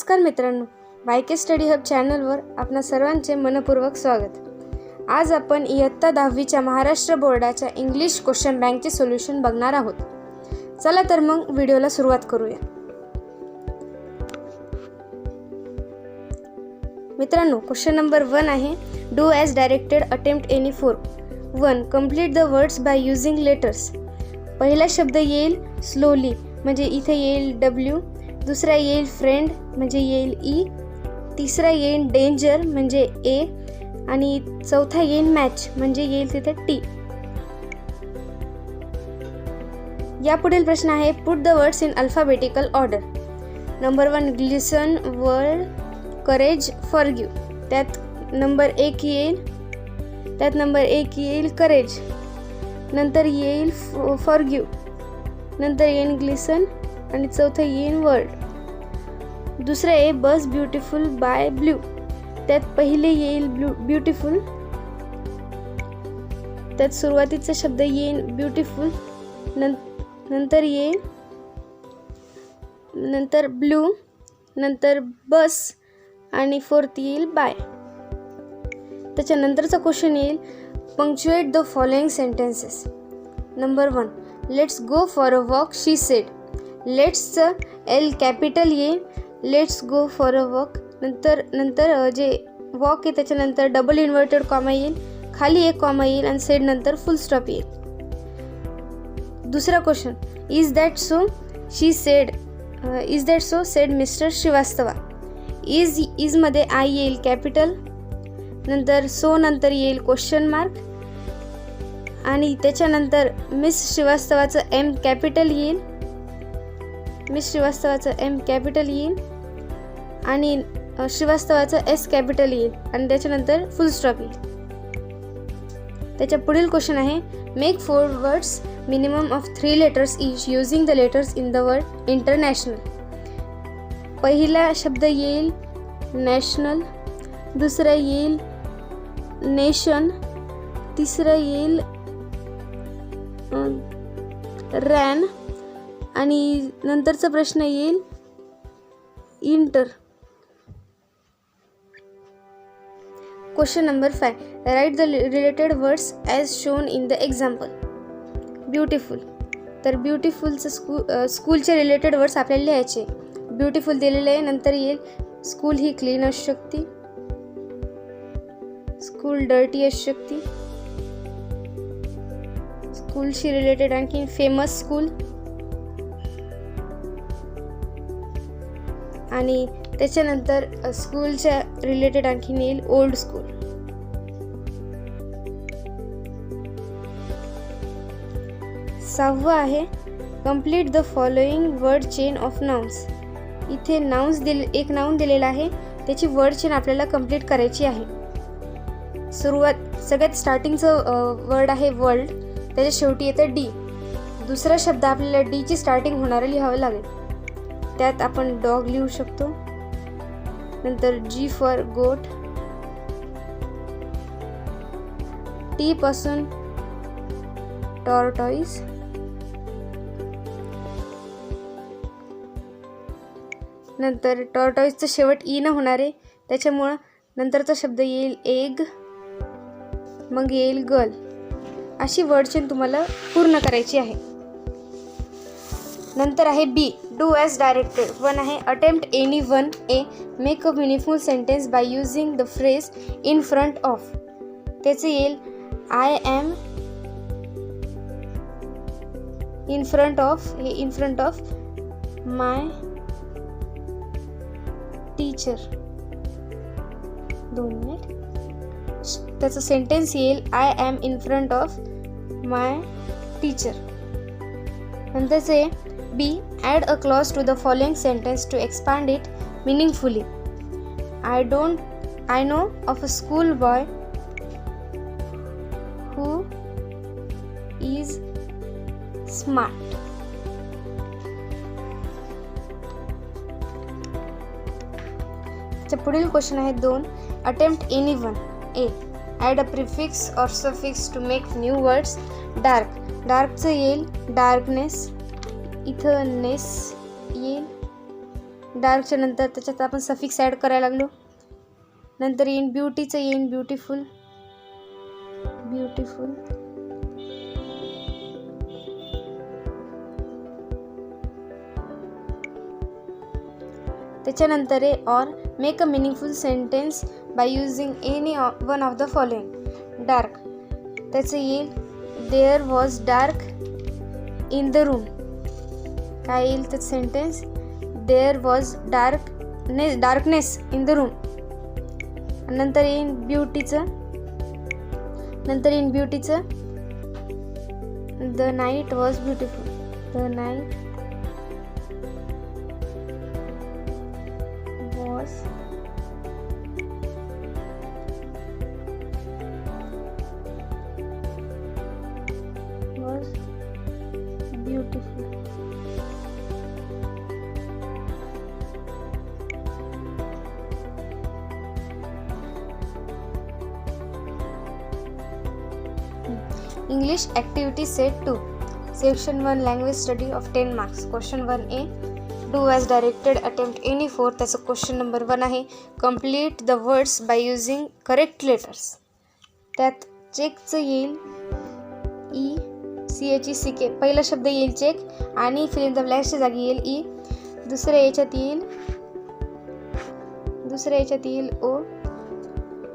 नमस्कार मित्रांनो, YK study hub चॅनलवर आपणा सर्वांचे मनपूर्वक स्वागत. आज आपण इयत्ता 10वीच्या महाराष्ट्र बोर्डाच्या इंग्लिश क्वेश्चन बँकचे सोल्युशन बघणार आहोत. चला तर मग व्हिडिओला सुरुवात करूया. मित्रांनो, क्वेश्चन नंबर 1 आहे, do as directed, attempt any 4. 1. Complete the words by using letters. पहिला शब्द येईल स्लोली म्हणजे इथे येईल W, दुसरा येईल फ्रेंड म्हणजे येईल E, तिसरा येईल डेंजर म्हणजे A आणि चौथा येईल मॅच म्हणजे येईल तिथे T. या पुढील प्रश्न आहे, put the words in alphabetical order. Number 1 glisten, world, courage, forgive. त्यात नंबर 1 येईल करेज, नंतर येईल फॉरगिव्ह, नंतर येईल ग्लिसन आणि चौथं येईल वर्ल्ड. दुसरं आहे बस ब्युटिफुल बाय ब्ल्यू. त्यात पहिले येईल ब्युटिफुल, त्यात सुरुवातीचा शब्द येईल ब्युटिफुल, नंतर ब्लू, नंतर बस आणि फोर्थ येईल बाय. त्याच्यानंतरचा क्वेश्चन येईल punctuate the following sentences. Number 1 let's go for a walk she said. लेट्सचं L कॅपिटल येईल, let's go for a walk. नंतर जे वॉक आहे त्याच्यानंतर डबल इन्व्हर्टेड कॉमा येईल, खाली एक कॉमा येईल आणि सेड नंतर फुल स्टॉप येईल. दुसरा question, is that so sed mister Srivastava. Is मध्ये I येईल कॅपिटल, नंतर सो नंतर येईल क्वेश्चन मार्क आणि त्याच्यानंतर मिस श्रीवास्तवाचं M कॅपिटल येईल, आणि श्रीवास्तवाचं S कॅपिटल येईल आणि त्याच्यानंतर फुल स्टॉप येईल. त्याच्या पुढील क्वेश्चन आहे, make 4 words minimum of 3 letters each using the letters in the word international. पहिला शब्द येईल नॅशनल, दुसरा येईल नेशन, तिसरा येईल रॅन आणि नंतरचा प्रश्न येईल inter. Question number 5, write the related words as shown in the example. Beautiful, तर ब्युटिफुलचं स्कूलचे रिलेटेड वर्ड्स आपल्याला लिहायचे. ब्युटिफुल दिलेलं आहे, नंतर येईल स्कूल ही क्लीन असू शकते, स्कूल डर्टी असू शकते, स्कूलशी रिलेटेड आणखी फेमस स्कूल आणि त्याच्यानंतर स्कूलच्या रिलेटेड आणखी येईल ओल्ड स्कूल. सहावं आहे, complete the following word chain of nouns. इथे एक नाउन दिलेला आहे, त्याची वर्ड चेन आपल्याला कंप्लीट करायची आहे. सगळ्यात स्टार्टिंगचं वर्ड आहे वर्ल्ड, त्याच्या शेवटी येतं D. दुसरा शब्द आपल्याला D ची स्टार्टिंग होणारं लिहावं लागेल. त्यात आपण डॉग लिहू शकतो, नंतर G फॉर गोट, T पासून टॉर्टॉइस, नंतर टॉर्टॉइसचं शेवट E न होणार आहे, त्याच्यामुळं नंतरचा शब्द येईल एग, मग येईल गर्ल. अशी वर्ड चेन तुम्हाला पूर्ण करायची आहे. नंतर आहे B, डू ॲज डायरेक्टेड. 1 आहे, attempt any one. A, make a meaningful sentence by using the phrase in front of. त्याचे येईल I am in front of my teacher. 2 minute. त्याचं सेंटेन्स येईल I am in front of my teacher. नंतरचे B, add a clause to the following sentence to expand it meaningfully. I know of a school boy who is smart. पुढील question आहे 2, attempt any one. A, add a prefix or suffix to make new words. डार्कचं येईल darkness, इथं नेस येईल, डार्कच्या नंतर त्याच्यात आपण suffix add करायला लागलो. नंतर येईन ब्युटीचं येईन ब्युटिफुल. त्याच्यानंतर आहे or make a meaningful sentence by using any one of the following. Dark त्याचं येईल there was dark in the room. काय येईल त्याचं sentence? There was darkness in the room. नंतर येईन ब्युटीचं the night was beautiful. The night was beautiful. English activity set 2. Section 1 language study of 10 marks. Question 1A. Do as directed. Attempt any 4. त्याचं question number 1 आहे. Complete the words by using correct letters. त्यात चेकचं येईल CHECK. पहिला शब्द येईल check आणि fill in the ब्लँक्सच्या जागी येईल ई. दुसऱ्या याच्यात येईल ओ.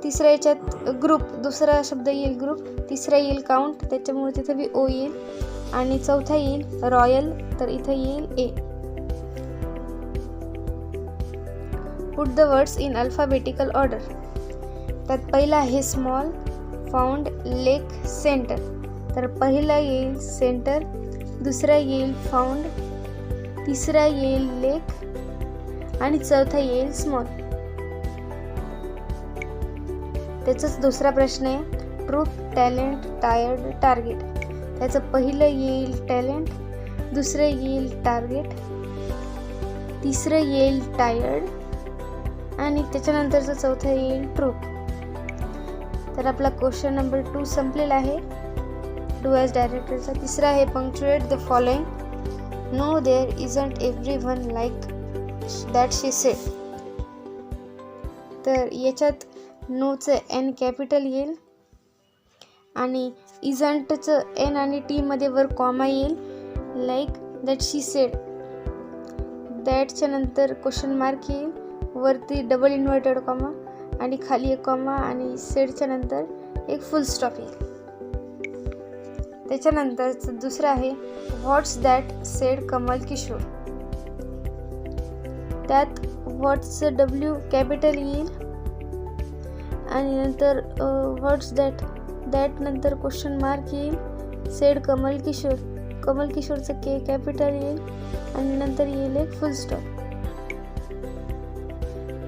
तिसऱ्या याच्यात ग्रुप, दुसरा शब्द येईल ग्रुप. तिसरा येईल काउंट, त्याच्यामुळे तिथं बी ओ येईल. आणि चौथा येईल रॉयल, तर इथं येईल A. Put the words in alphabetical order. त्यात पहिला आहे स्मॉल, फाउंड, लेक, सेंटर. तर पहिला येईल सेंटर, दुसरा येईल फाउंड, तिसरा येईल लेक आणि चौथा येईल स्मॉल. त्याचाच दुसरा प्रश्न आहे ट्रूथ, टॅलेंट, टायर्ड, टार्गेट. त्याचं पहिलं येईल टॅलेंट, दुसरं येईल टार्गेट, तिसरं येईल टायर्ड आणि त्याच्यानंतरचं चौथं येईल ट्रूथ. तर आपला क्वेश्चन नंबर 2 संपलेला आहे डू ॲज डायरेक्टरचा. तिसरा आहे punctuate the following. No there isn't everyone like that she said. तर याच्यात नोचं एन कॅपिटल येईल आणि इजंटचं एन आणि टी मध्ये वर कॉमा येईल. Like that she said. दॅटच्या नंतर क्वेश्चन मार्क येईल, वरती डबल इन्व्हर्टेड कॉमा आणि खाली एक कॉमा आणि सेडच्या नंतर एक फुल स्टॉप येईल. त्याच्यानंतरचं दुसरं आहे व्हॉट्स दॅट सेड कमल किशोर. त्यात व्हॉट्सचं डब्ल्यू कॅपिटल येईल आणि नंतर व्हॉट्स दॅट नंतर क्वेश्चन मार्क येईल. सेड कमल किशोर, कमल किशोरचं के कॅपिटल येईल आणि नंतर येईल एक फुल स्टॉप.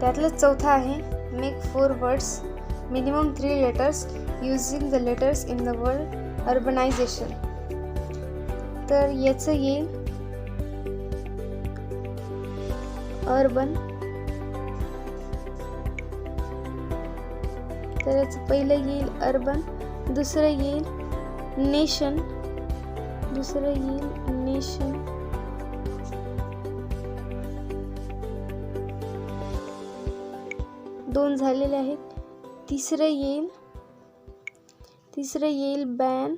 त्यातलं चौथा आहे make 4 words minimum 3 letters using the letters in the word urbanisation. तर याचं येईल अर्बन. तर याचं पहिलं येईल अर्बन, दुसरं येईल नेशन, दोन झालेले आहेत. तिसरं येईल बॅन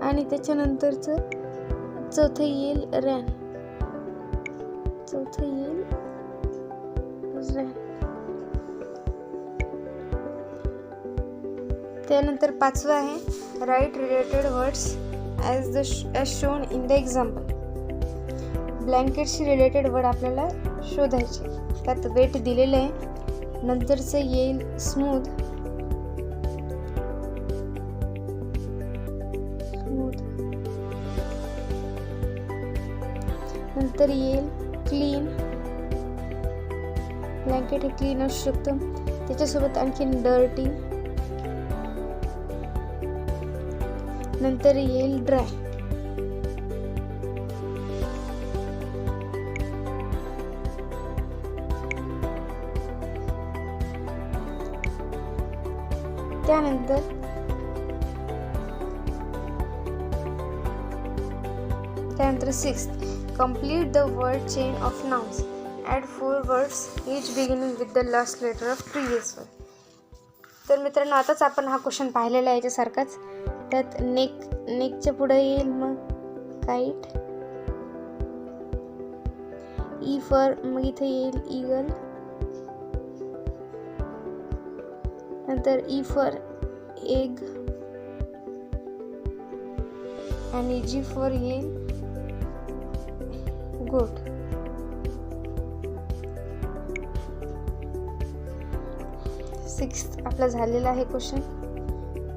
आणि त्याच्यानंतरचं चौथं येईल रॅन. त्यानंतर पाचवा आहे write related words as shown in the example. ब्लँकेटशी रिलेटेड वर्ड आपल्याला शोधायचे. त्यात वेट दिलेलं आहे. नंतरचं येईल स्मूथ, नंतर येईल क्लीन. ब्लँकेट हे क्लीन असू शकतं. त्याच्यासोबत आणखीन डर्टी. नंतर येईल ड्राय. त्यानंतर 6th, complete the word chain of nouns. Add 4 words each beginning with the last letter of previous word. तर मित्रांनो, आताच आपण हा क्वेश्चन पाहिलेला आहे याच्यासारखाच. त्यात नेकच्या पुढे येईल मग काईट, ई फॉर मग इथे येईल ईगल, नंतर ई फॉर एग आणि जी फॉर येईल गोट. सिक्स्थ आपला झालेला आहे क्वेश्चन.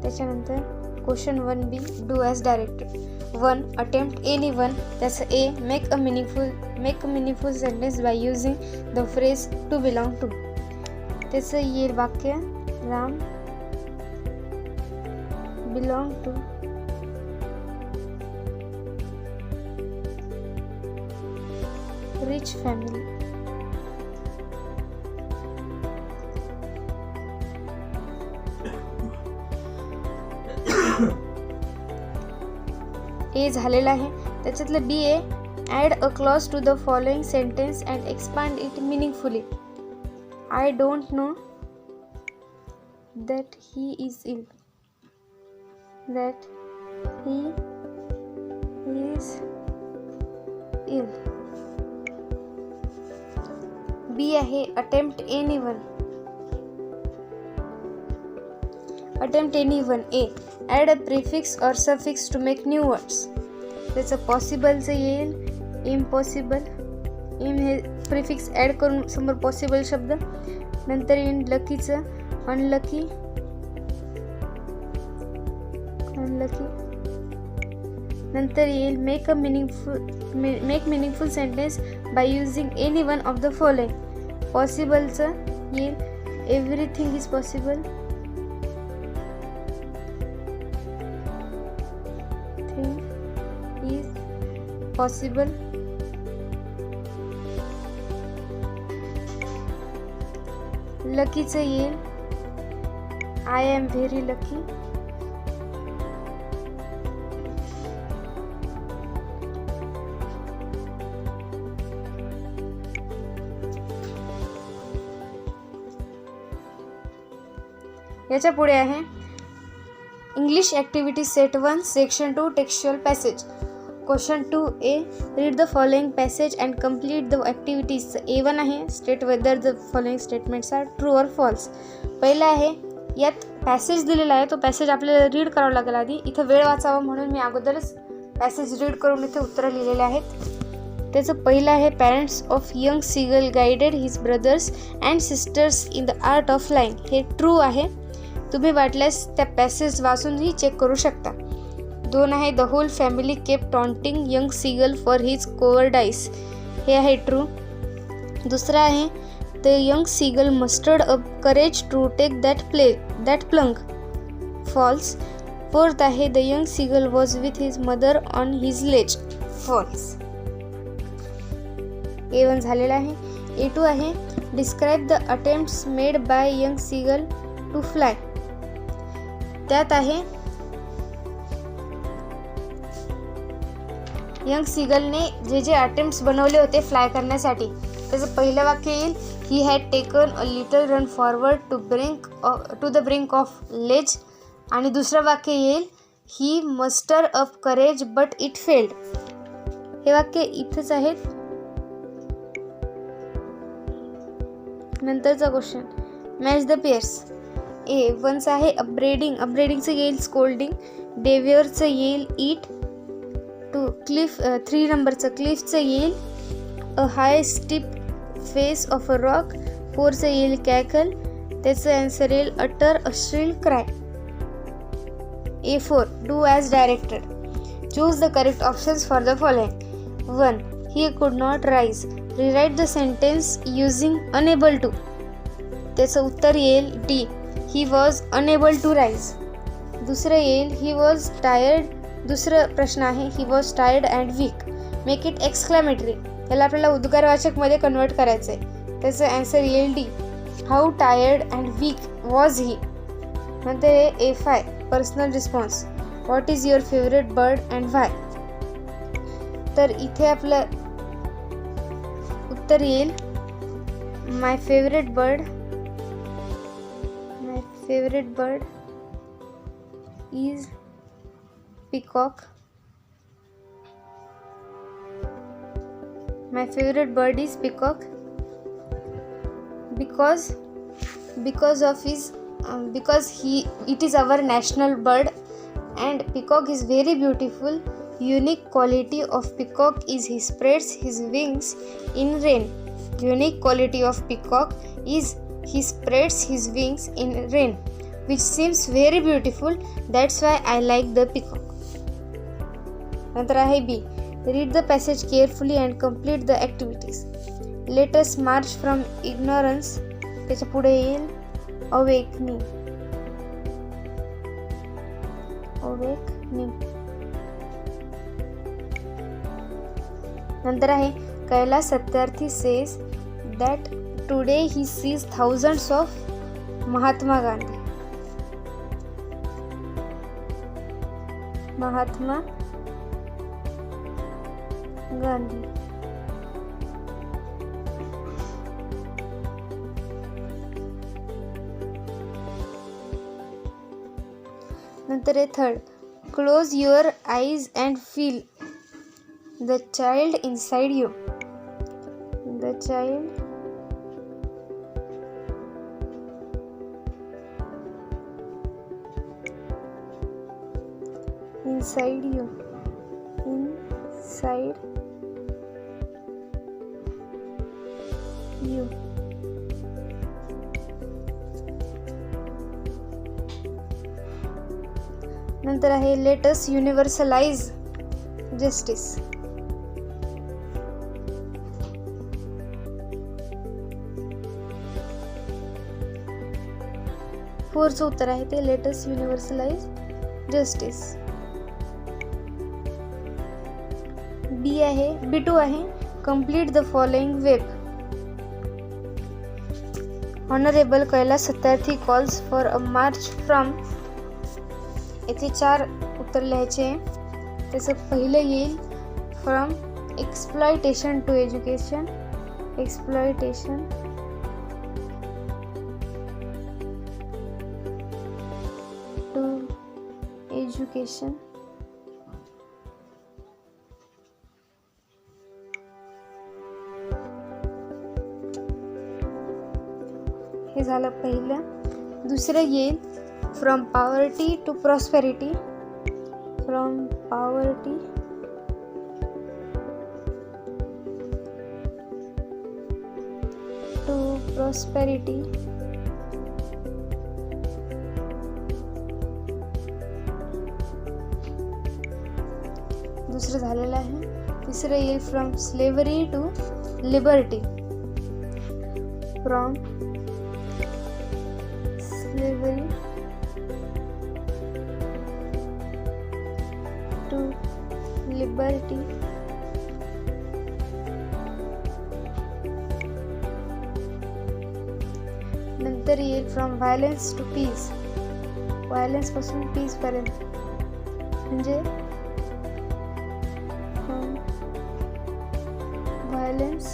त्याच्यानंतर question 1B, do as directed. 1, attempt any one. त्याचं A, make a meaningful sentence by using the phrase to belong to. त्याचं येईल वाक्य Ram belong to rich family. A झालेला आहे. त्याच्यातलं बी आहे, add a clause to the following sentence and expand it meaningfully. I don't know that he is ill. That he is ill. B आहे, attempt any one. Attempt any one. A, add a prefix or suffix to make new words. त्याचं पॉसिबलचं येईल impossible. In हे prefix add करून समोर possible शब्द. नंतर येईल लकीचं अनलकी. नंतर येईल make meaningful sentence by using any one of the following. पॉसिबलचं येईल एव्हरीथिंग इज पॉसिबल. पॉसिबल. लकीचं येईल आय एम व्हेरी लकी. याच्या पुढे आहे English activity set 1 section 2 textual passage. Question 2A, read the following passage and complete the activities. A1 आहे, state whether the following statements are true or false. पहिला आहे, यात passage दिलेला आहे, तो पॅसेज आपल्याला रीड करावा लागेल आधी. इथं वेळ वाचावा म्हणून मी अगोदरच पॅसेज रीड करून इथे उत्तरं लिहिलेले आहेत. त्याचं पहिलं आहे, parents of young seagull guided his brothers and sisters in the art of flying. हे ट्रू आहे. तुम्ही वाटल्यास त्या पॅसेज वाचूनही चेक करू शकता. 2 आहे, the whole family kept taunting young seagull for his cowardice. हे आहे ट्रू. दुसरा आहे, the young seagull mustered up courage to take that plunge. False. 4th आहे, the young seagull was with his mother on his ledge. False. A1 झालेला आहे. A2 आहे, describe the attempts made by young seagull to fly. त्यात आहे, young सीगलने जे attempts बनवले होते fly करण्यासाठी, त्याचं पहिलं वाक्य येईल, he had taken a little run forward to the brink of ledge. आणि दुसरं वाक्य येईल, he muster up courage but it failed. हे वाक्य इथंच आहेत. नंतरचा क्वेश्चन, मॅच द पेअर्स. A1चं आहे, अपब्रेडिंगचं येईल स्कोल्डिंग. डेव्हिअरचं येईल ईट. 3 नंबरचं क्लिफचं येईल a high steep face of a rock. 4चं येईल कॅकल. त्याचं आन्सर येईल utter a shrill cry. A4, do as directed. Choose the correct options for the following. 1, he could not rise. Rewrite the sentence using unable to. त्याचं उत्तर येईल D, he was unable to rise. दुसरं येईल, he was tired. दुसरं प्रश्न आहे, he was tired and weak. Make it exclamatory. याला आपल्याला उद्गारवाचकमध्ये कन्वर्ट करायचं आहे. त्याचं आन्सर येईल D, how tired and weak was he. नंतर हे A5, personal response. What is your favourite bird and why. तर इथे आपलं उत्तर येईल my favourite bird is peacock. My favorite bird is peacock because it is our national bird, and peacock is very beautiful. Unique quality of peacock is he spreads his wings in rain. Unique quality of peacock is he spreads his wings in rain, which seems very beautiful. That's why I like the peacock. नंतर आहे B. Read the passage carefully and complete the activities. Let us march from ignorance. त्याच्या पुढे येईल awakening. नंतर आहे Kailas Satyarthi says that today he sees thousands of Mahatma Gandhi. नंतर आहे third. Close your eyes and feel the child inside you. The child inside you. नंतर आहे let us युनिव्हर्सलाइज justice. फोरचं उत्तर आहे ते लेट अस युनिव्हर्सलाइज जस्टिस. B2 आहे complete the following web. Honourable Kailash Satyarthi calls for a march from. येथे 4 उत्तर लिहायचे. त्याचं पहिलं येईल फ्रॉम एक्सप्लॉयटेशन टू एज्युकेशन. हे झालं पहिलं. दुसरं येईल फ्रॉम पॉवर्टी टू प्रॉस्पेरिटी. दुसरं झालेलं आहे. तिसरं येईल from slavery to liberty. From slavery to liberty. नंतर येईल from violence to peace. Violence पासून पीस पर्यंत, म्हणजे व्हायलन्स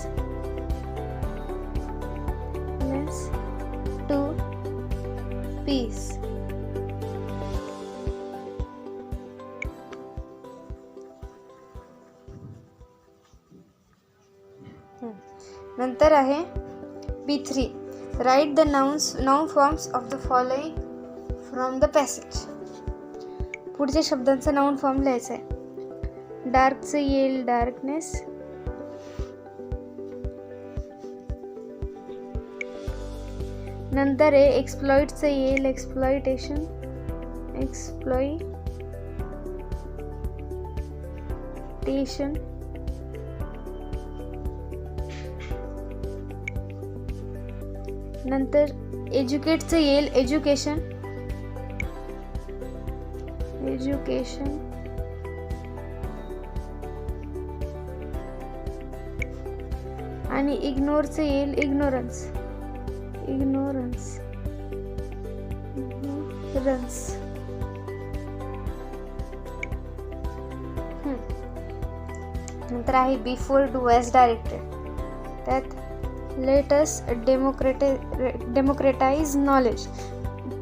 टू पीस. नंतर आहे B3. Right the noun forms of the following from the passage. पुढच्या शब्दांचा नाउन फॉर्म लिहायचा आहे. डार्कचं येईल डार्कनेस. नंतर आहे एक्सप्लॉइटचं येईल एक्सप्लॉयटेशन. नंतर एज्युकेटचं येईल एज्युकेशन. आणि इग्नोरचं येईल इग्नोरन्स. नंतर आहे बिफोर डू ॲज डायरेक्टेड. त्यात let us democratise knowledge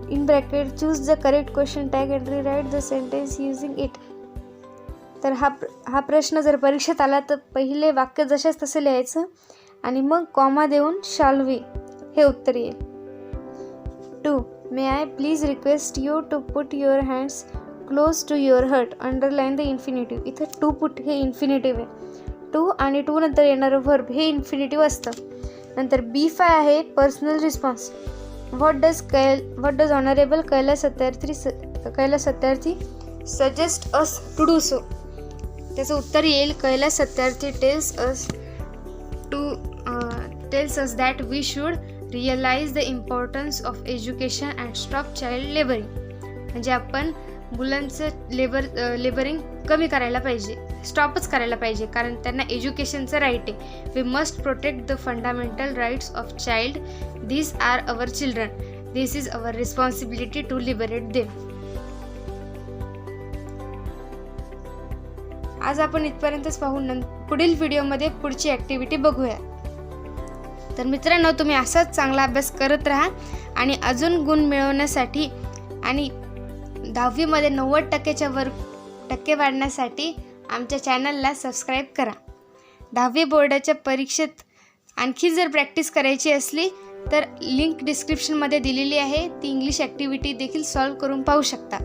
in bracket choose the correct question tag and rewrite the sentence using it. तर हा प्रश्न जर परीक्षेत आला तर पहिले वाक्य जशाच तसे लिहायचं आणि मग कॉमा देऊन शाल वी हे उत्तर येईल. 2. May I please request you to put your hands close to your heart. Underline the infinitive. इथं टू पुट हे इन्फिनिटिव्ह आहे. टू आणि टू नंतर येणारं व्हर्ब हे इन्फिनिटिव्ह असतं. नंतर B5 आहे personal response. What does honourable Kailash Satyarthi suggest us to do so. त्याचं उत्तर येईल Kailash Satyarthi tells us that we should realise the importance of education and stop child labouring. म्हणजे आपण मुलांचं लेबरिंग कमी करायला पाहिजे, स्टॉपच करायला पाहिजे, कारण त्यांना एज्युकेशनचं राईट आहे. We must protect the fundamental rights of child. These are our children. This is our responsibility to liberate them. आज आपण इथपर्यंतच पाहू. पुढील व्हिडिओमध्ये पुढची ॲक्टिव्हिटी बघूया. तर मित्रांनो, तुम्ही असाच चांगला अभ्यास करत राहा आणि अजून गुण मिळवण्यासाठी आणि 10वीमध्ये 90%च्या वर टक्के वाढण्यासाठी आमच्या चॅनलला सबस्क्राईब करा. 10वी बोर्डाच्या परीक्षेत आणखी जर प्रॅक्टिस करायची असली तर लिंक डिस्क्रिप्शनमध्ये दिलेली आहे. ती इंग्लिश ॲक्टिव्हिटी देखील सॉल्व करून पाहू शकता.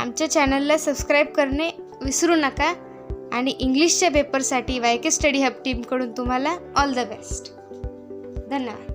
आमच्या चॅनलला सबस्क्राईब करणे विसरू नका आणि इंग्लिशच्या पेपरसाठी YK स्टडी हब टीमकडून तुम्हाला ऑल द बेस्ट. धन्यवाद.